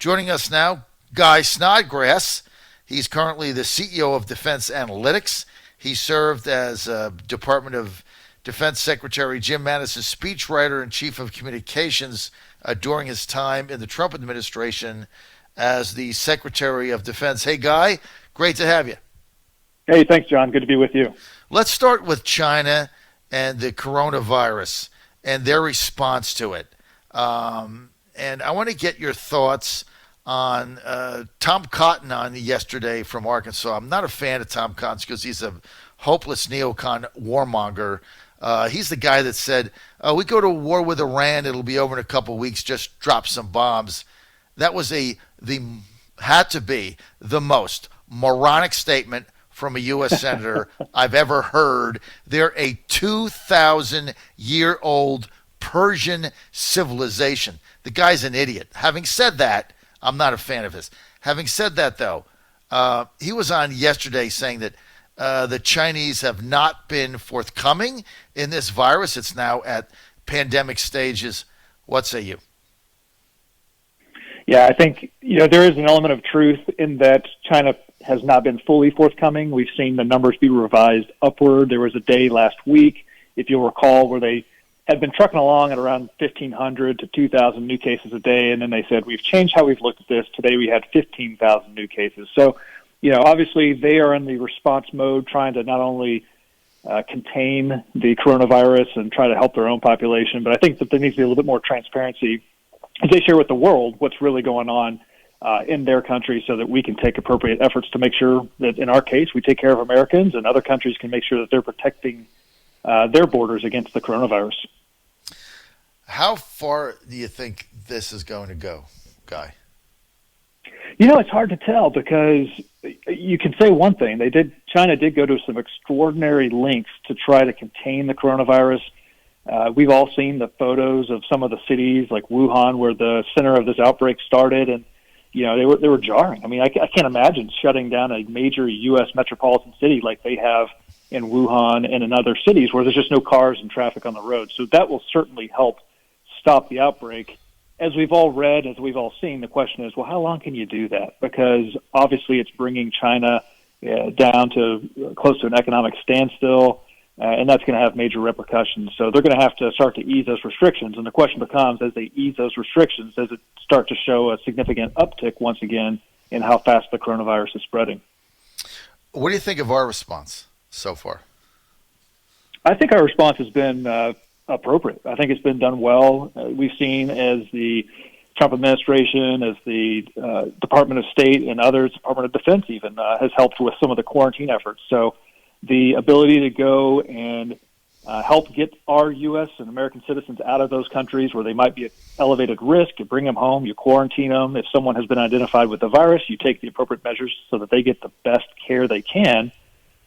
Joining us now, Guy Snodgrass. He's currently the CEO of Defense Analytics. He served as Department of Defense Secretary Jim Mattis's speechwriter and chief of communications during his time in the Trump administration as the Secretary of Defense. Hey, Guy, great to have you. Hey, thanks, John. Good to be with you. Let's start with China and the coronavirus and their response to it. And I want to get your thoughts on Tom Cotton on yesterday from Arkansas. I'm not a fan of Tom Cotton because he's a hopeless neocon warmonger. He's the guy that said, we go to war with Iran, it'll be over in a couple of weeks, just drop some bombs. That was had to be the most moronic statement from a U.S. senator I've ever heard. They're a 2,000-year-old Persian civilization. The guy's an idiot. Having said that, I'm not a fan of his. Having said that, though, he was on yesterday saying that the Chinese have not been forthcoming in this virus. It's now at pandemic stages. What say you? Yeah, I think there is an element of truth in that China has not been fully forthcoming. We've seen the numbers be revised upward. There was a day last week, if you'll recall, where they had been trucking along at around 1,500 to 2,000 new cases a day, and then they said, we've changed how we've looked at this. Today we had 15,000 new cases. So, obviously they are in the response mode, trying to not only contain the coronavirus and try to help their own population, but I think that there needs to be a little bit more transparency as they share with the world what's really going on in their country so that we can take appropriate efforts to make sure that, in our case, we take care of Americans and other countries can make sure that they're protecting their borders against the coronavirus. How far do you think this is going to go, Guy? It's hard to tell because you can say one thing. China did go to some extraordinary lengths to try to contain the coronavirus. We've all seen the photos of some of the cities like Wuhan where the center of this outbreak started, and they were jarring. I mean, I can't imagine shutting down a major U.S. metropolitan city like they have in Wuhan and in other cities where there's just no cars and traffic on the road. So that will certainly help stop the outbreak. As we've all read, as we've all seen, the question is, well, how long can you do that? Because obviously it's bringing China down to close to an economic standstill, and that's going to have major repercussions. So they're going to have to start to ease those restrictions. And the question becomes, as they ease those restrictions, does it start to show a significant uptick once again in how fast the coronavirus is spreading? What do you think of our response so far? I think our response has been appropriate. I think it's been done well. We've seen as the Trump administration, as the Department of State and others, Department of Defense even, has helped with some of the quarantine efforts. So the ability to go and help get our U.S. and American citizens out of those countries where they might be at elevated risk, you bring them home, you quarantine them. If someone has been identified with the virus, you take the appropriate measures so that they get the best care they can.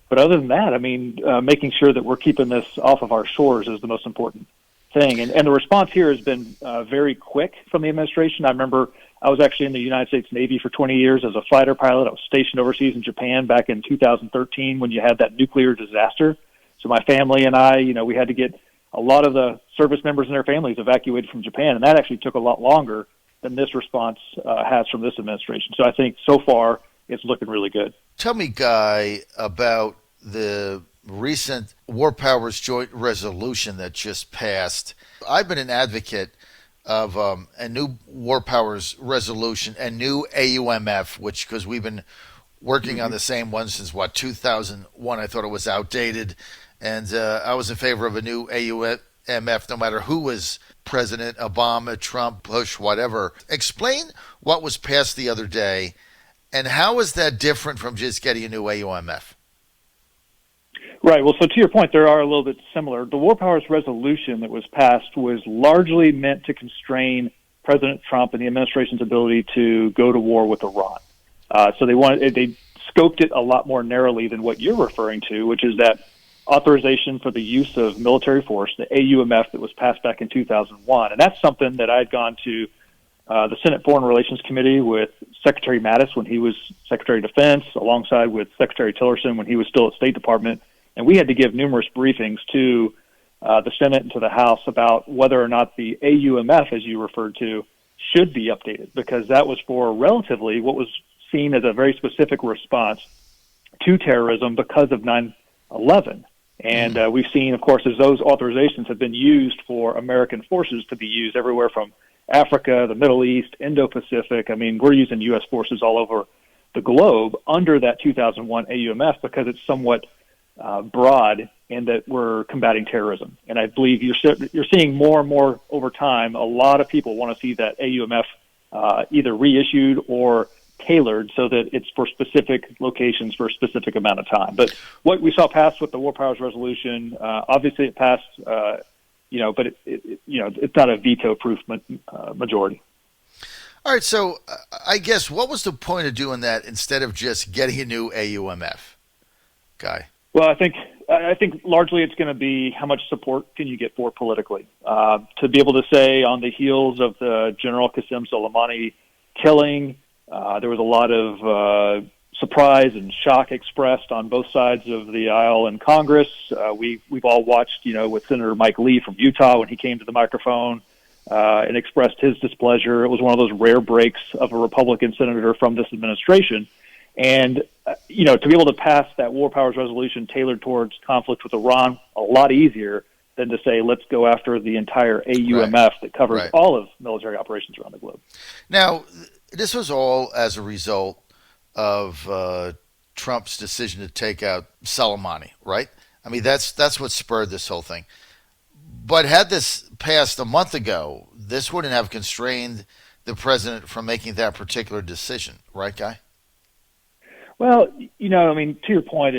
But other than that, I mean, making sure that we're keeping this off of our shores is the most important thing. And the response here has been very quick from the administration. I remember I was actually in the United States Navy for 20 years as a fighter pilot. I was stationed overseas in Japan back in 2013 when you had that nuclear disaster. So my family and I, we had to get a lot of the service members and their families evacuated from Japan, and that actually took a lot longer than this response has from this administration. So I think so far it's looking really good. Tell me, Guy, about the recent War Powers Joint Resolution that just passed. I've been an advocate of a new War Powers Resolution, a new AUMF, because we've been working on the same one since, 2001. I thought it was outdated. And I was in favor of a new AUMF, no matter who was president, Obama, Trump, Bush, whatever. Explain what was passed the other day, and how is that different from just getting a new AUMF? Right. Well, so to your point, there are a little bit similar. The War Powers Resolution that was passed was largely meant to constrain President Trump and the administration's ability to go to war with Iran. So they scoped it a lot more narrowly than what you're referring to, which is that authorization for the use of military force, the AUMF that was passed back in 2001. And that's something that I had gone to the Senate Foreign Relations Committee with Secretary Mattis when he was Secretary of Defense, alongside with Secretary Tillerson when he was still at State Department. And we had to give numerous briefings to the Senate and to the House about whether or not the AUMF, as you referred to, should be updated, because that was for relatively what was seen as a very specific response to terrorism because of 9/11. And we've seen, of course, as those authorizations have been used for American forces to be used everywhere from Africa, the Middle East, Indo-Pacific. I mean, we're using U.S. forces all over the globe under that 2001 AUMF because it's somewhat broad in that we're combating terrorism. And I believe you're seeing more and more over time, a lot of people want to see that AUMF either reissued or tailored so that it's for specific locations for a specific amount of time. But what we saw passed with the War Powers Resolution, obviously it passed, but it's not a veto-proof majority. All right, so I guess what was the point of doing that instead of just getting a new AUMF, Guy? Well, I think largely it's going to be how much support can you get for politically. To be able to say on the heels of the General Qasem Soleimani killing, there was a lot of surprise and shock expressed on both sides of the aisle in Congress. We've all watched, with Senator Mike Lee from Utah when he came to the microphone and expressed his displeasure. It was one of those rare breaks of a Republican senator from this administration. And, to be able to pass that War Powers Resolution tailored towards conflict with Iran, a lot easier than to say, let's go after the entire AUMF that covers all of military operations around the globe. Now, this was all as a result of Trump's decision to take out Soleimani, right? I mean, that's what spurred this whole thing. But had this passed a month ago, this wouldn't have constrained the president from making that particular decision, right, Guy? Well, to your point,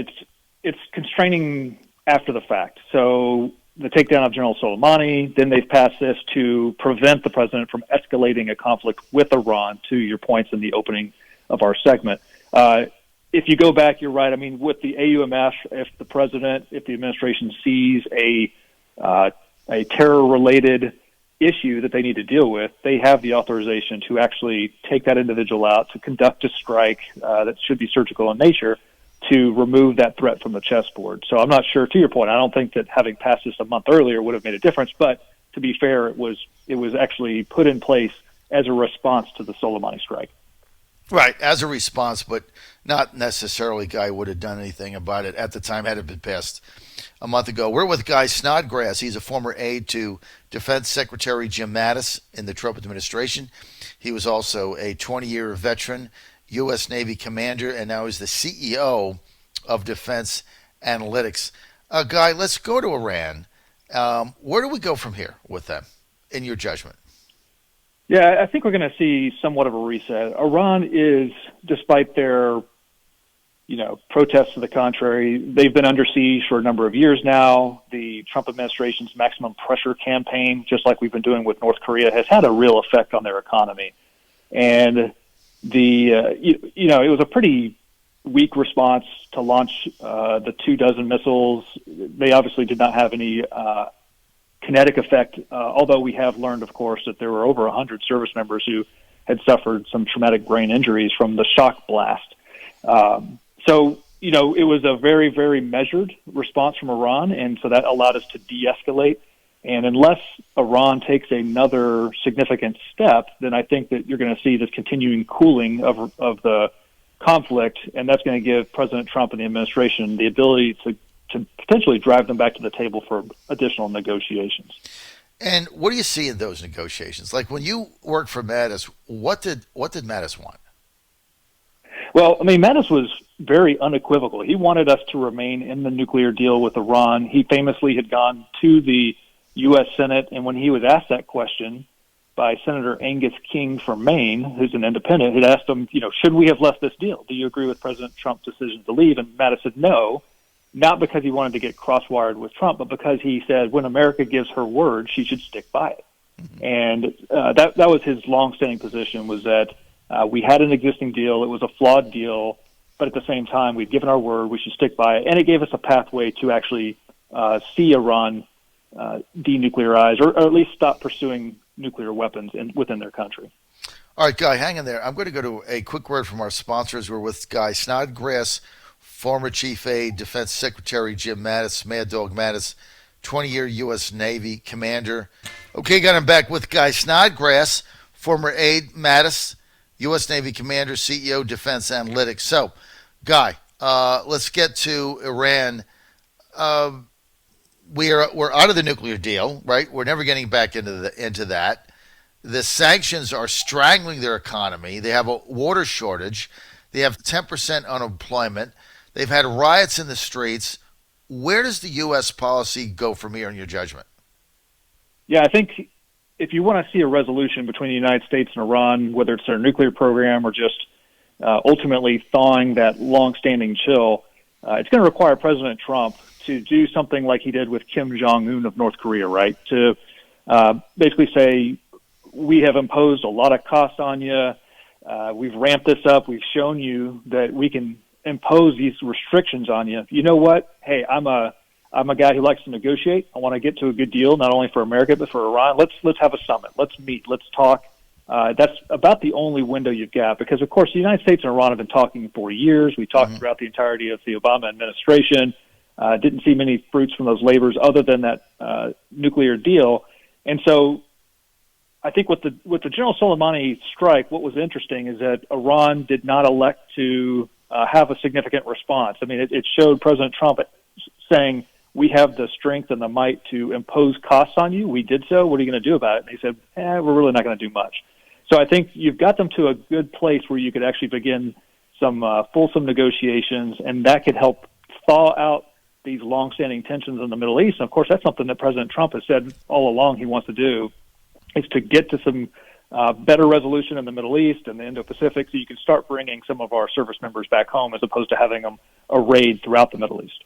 it's constraining after the fact. So the takedown of General Soleimani, then they've passed this to prevent the president from escalating a conflict with Iran, to your points in the opening of our segment. If you go back, you're right. I mean, with the AUMF, if the administration sees a terror-related issue that they need to deal with, they have the authorization to actually take that individual out, to conduct a strike that should be surgical in nature, to remove that threat from the chessboard. So I'm not sure, to your point, I don't think that having passed this a month earlier would have made a difference, but to be fair, it was actually put in place as a response to the Soleimani strike. Right, as a response, but not necessarily Guy would have done anything about it at the time had it been passed a month ago. We're with Guy Snodgrass. He's a former aide to Defense Secretary Jim Mattis in the Trump administration. He was also a 20-year veteran, U.S. Navy commander, and now he's the CEO of Defense Analytics. Guy, let's go to Iran. Where do we go from here with them, in your judgment? Yeah, I think we're going to see somewhat of a reset. Iran is, despite their, protests to the contrary, they've been under siege for a number of years now. The Trump administration's maximum pressure campaign, just like we've been doing with North Korea, has had a real effect on their economy. And it was a pretty weak response to launch the 24 missiles. They obviously did not have any kinetic effect, although we have learned, of course, that there were over 100 service members who had suffered some traumatic brain injuries from the shock blast. It was a very, very measured response from Iran, and so that allowed us to de-escalate. And unless Iran takes another significant step, then I think that you're going to see this continuing cooling of the conflict, and that's going to give President Trump and the administration the ability to potentially drive them back to the table for additional negotiations. And what do you see in those negotiations? Like when you worked for Mattis, what did Mattis want? Well, I mean, Mattis was very unequivocal. He wanted us to remain in the nuclear deal with Iran. He famously had gone to the U.S. Senate, and when he was asked that question by Senator Angus King from Maine, who's an independent, had asked him, should we have left this deal? Do you agree with President Trump's decision to leave? And Mattis said no. Not because he wanted to get cross-wired with Trump, but because he said when America gives her word, she should stick by it. Mm-hmm. And that was his long-standing position, was that we had an existing deal. It was a flawed deal, but at the same time, we've given our word. We should stick by it. And it gave us a pathway to actually see Iran denuclearize, or at least stop pursuing nuclear weapons within their country. All right, Guy, hang in there. I'm going to go to a quick word from our sponsors. We're with Guy Snodgrass, former Chief Aide, Defense Secretary Jim Mattis, Mad Dog Mattis, 20-year U.S. Navy commander. Okay, got him back with Guy Snodgrass, former aide Mattis, U.S. Navy Commander, CEO, Defense Analytics. So, Guy, let's get to Iran. We're out of the nuclear deal, right? We're never getting back into that. The sanctions are strangling their economy. They have a water shortage. They have 10% unemployment. They've had riots in the streets. Where does the U.S. policy go from here in your judgment? Yeah, I think if you want to see a resolution between the United States and Iran, whether it's their nuclear program or just ultimately thawing that long-standing chill, it's going to require President Trump to do something like he did with Kim Jong-un of North Korea, right? To basically say, we have imposed a lot of costs on you. We've ramped this up. We've shown you that we can impose these restrictions on you. You know what? Hey, I'm a guy who likes to negotiate. I want to get to a good deal, not only for America but for Iran. Let's have a summit. Let's meet. Let's talk. That's about the only window you've got, because of course the United States and Iran have been talking for years. We talked throughout the entirety of the Obama administration. Didn't see many fruits from those labors other than that nuclear deal. And so I think with the General Soleimani strike, what was interesting is that Iran did not elect to have a significant response. I mean, it showed President Trump saying, we have the strength and the might to impose costs on you. We did so. What are you going to do about it? And he said, we're really not going to do much. So I think you've got them to a good place where you could actually begin some fulsome negotiations, and that could help thaw out these longstanding tensions in the Middle East. And of course, that's something that President Trump has said all along he wants to do, is to get to some better resolution in the Middle East and the Indo-Pacific, so you can start bringing some of our service members back home as opposed to having them arrayed throughout the Middle East.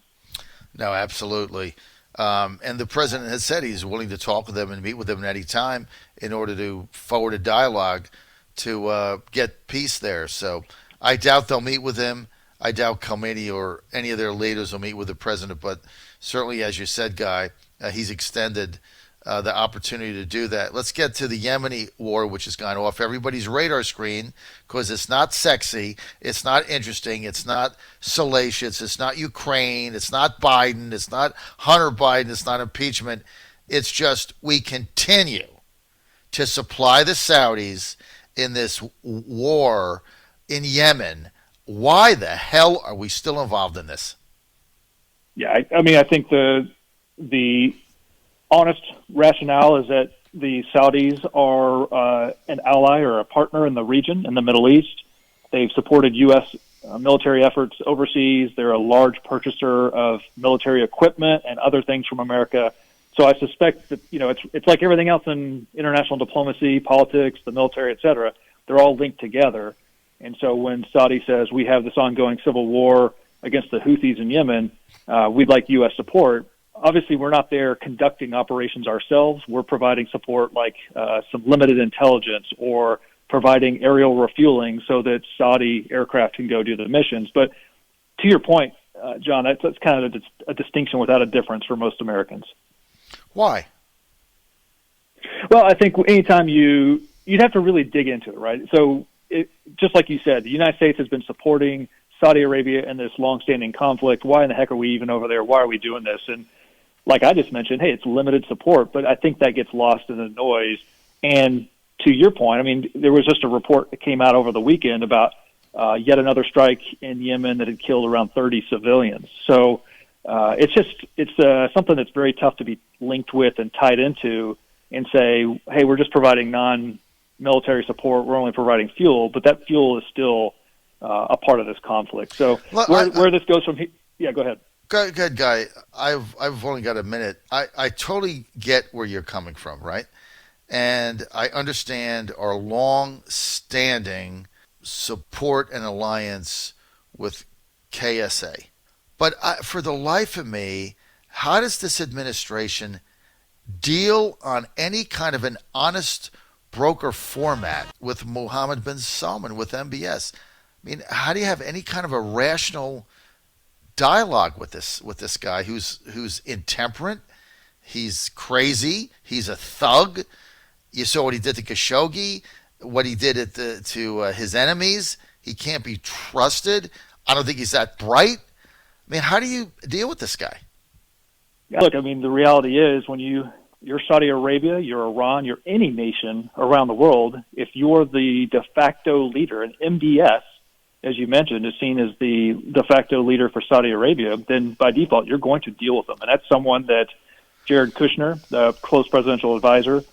No, absolutely. And the president has said he's willing to talk with them and meet with them at any time in order to forward a dialogue to get peace there. So I doubt they'll meet with him. I doubt Khomeini or any of their leaders will meet with the president. But certainly, as you said, Guy, he's extended the opportunity to do that. Let's get to the Yemeni war, which has gone off everybody's radar screen because it's not sexy, it's not interesting, it's not salacious, it's not Ukraine, it's not Biden, it's not Hunter Biden, it's not impeachment. It's just we continue to supply the Saudis in this war in Yemen. Why the hell are we still involved in this? Yeah, I mean, I think the honest rationale is that the Saudis are an ally or a partner in the region, in the Middle East. They've supported U.S. Military efforts overseas. They're a large purchaser of military equipment and other things from America. So I suspect that, it's like everything else in international diplomacy, politics, the military, et cetera. They're all linked together. And so when Saudi says we have this ongoing civil war against the Houthis in Yemen, we'd like U.S. support. Obviously, we're not there conducting operations ourselves. We're providing support like some limited intelligence or providing aerial refueling so that Saudi aircraft can go do the missions. But to your point, John, that's kind of a distinction without a difference for most Americans. Why? Well, I think anytime you'd have to really dig into it, right? So just like you said, the United States has been supporting Saudi Arabia in this longstanding conflict. Why in the heck are we even over there? Why are we doing this? And like I just mentioned, hey, it's limited support, but I think that gets lost in the noise. And to your point, I mean, there was just a report that came out over the weekend about yet another strike in Yemen that had killed around 30 civilians. So it's something that's very tough to be linked with and tied into and say, hey, we're just providing non-military support. We're only providing fuel, but that fuel is still a part of this conflict. So where this goes from here, yeah, go ahead. Good Guy. I've only got a minute. I totally get where you're coming from, right? And I understand our long-standing support and alliance with KSA. But for the life of me, how does this administration deal on any kind of an honest broker format with Mohammed bin Salman, with MBS? I mean, how do you have any kind of a rational dialogue with this guy who's intemperate? He's crazy. He's a thug. You saw what he did to Khashoggi, what he did to his enemies. He can't be trusted. I don't think he's that bright. I mean, how do you deal with this guy? Look, I mean, the reality is when you you're Saudi Arabia, you're Iran, you're any nation around the world, if you're the de facto leader, and MBS, as you mentioned, is seen as the de facto leader for Saudi Arabia, then by default, you're going to deal with them. And that's someone that Jared Kushner, the close presidential advisor,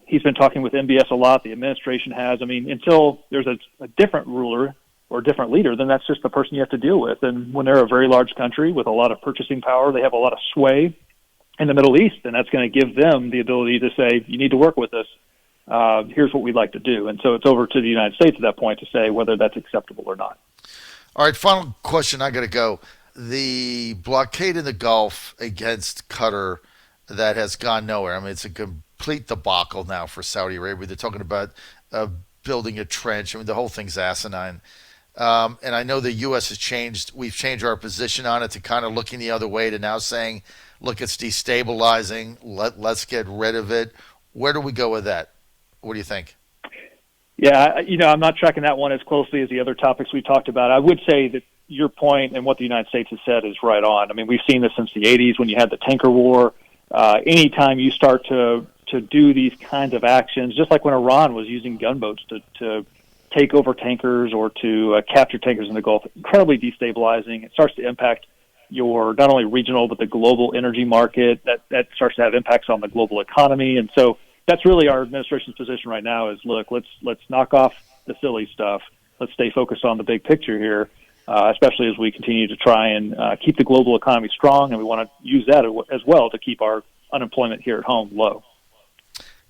he's been talking with MBS a lot. The administration has. I mean, until there's a different ruler or a different leader, then that's just the person you have to deal with. And when they're a very large country with a lot of purchasing power, they have a lot of sway in the Middle East, and that's going to give them the ability to say, you need to work with us. Here's what we'd like to do. And so it's over to the United States at that point to say whether that's acceptable or not. All right, final question. I got to go. The blockade in the Gulf against Qatar that has gone nowhere. I mean, it's a complete debacle now for Saudi Arabia. They're talking about building a trench. I mean, the whole thing's asinine. And I know the U.S. has changed. We've changed our position on it to kind of looking the other way to now saying, look, it's destabilizing. Let's get rid of it. Where do we go with that? What do you think? Yeah, I'm not tracking that one as closely as the other topics we talked about. I would say that your point and what the United States has said is right on. I mean, we've seen this since the 80s when you had the tanker war. Anytime you start to do these kinds of actions, just like when Iran was using gunboats to take over tankers or to capture tankers in the Gulf, incredibly destabilizing. It starts to impact your not only regional but the global energy market. That starts to have impacts on the global economy. And so that's really our administration's position right now is, look, let's knock off the silly stuff. Let's stay focused on the big picture here, especially as we continue to try and keep the global economy strong, and we want to use that as well to keep our unemployment here at home low.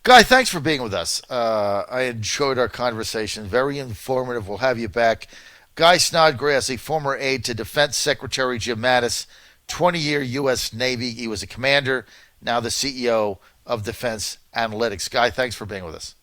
Guy, thanks for being with us. I enjoyed our conversation. Very informative. We'll have you back. Guy Snodgrass, a former aide to Defense Secretary Jim Mattis, 20-year U.S. Navy. He was a commander, now the CEO of Defense Analytics. Guy, thanks for being with us.